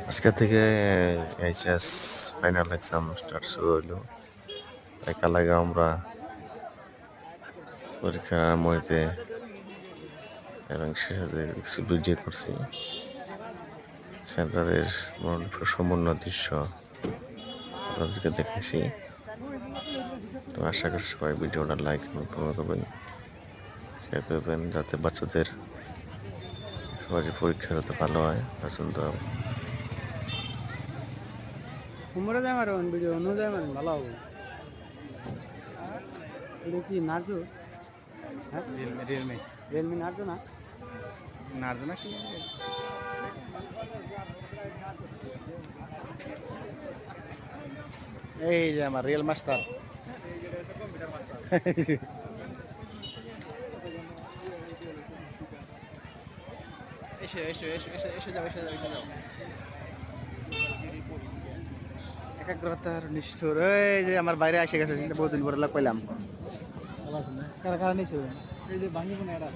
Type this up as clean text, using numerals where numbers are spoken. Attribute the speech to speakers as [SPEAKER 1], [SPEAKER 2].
[SPEAKER 1] আজকে থেকে HS final exam start শুরু হইলো। তাই কালাগে আমরা পরীক্ষার মধ্যে এবং শেষে কিছু ভিডিও করছি। সেন্টারের সম্পূর্ণ দৃশ্য আপনাদেরকে দেখেছি। তো আশা করি সবাই ভিডিওটা লাইক এবং ফলো করবেন, শেয়ার করবেন, যাতে বাচ্চাদের সবারই পরীক্ষা যাতে ভালো হয়, পছন্দ হবে।
[SPEAKER 2] তোমরা যায় মারবেন ভিডিও অন্য যায় মারেন ভালো হবে। এটা কি নার্জো? হ্যাঁ রিয়েলমি রিয়েলমি নার্জো না নার্জো না কি এই যে আমার রিয়েল মাস্টার এসে এসে এসে এসে এসে যাও এসে যাও এসে যাও একাগ্রতার নিষ্ঠুর। এই যে আমার বাইরে এসে গেছে, বহুদিন পরে লাগ পাইলাম। কারা কারা নিয়েছে এই যে ভাঙি কোন এটা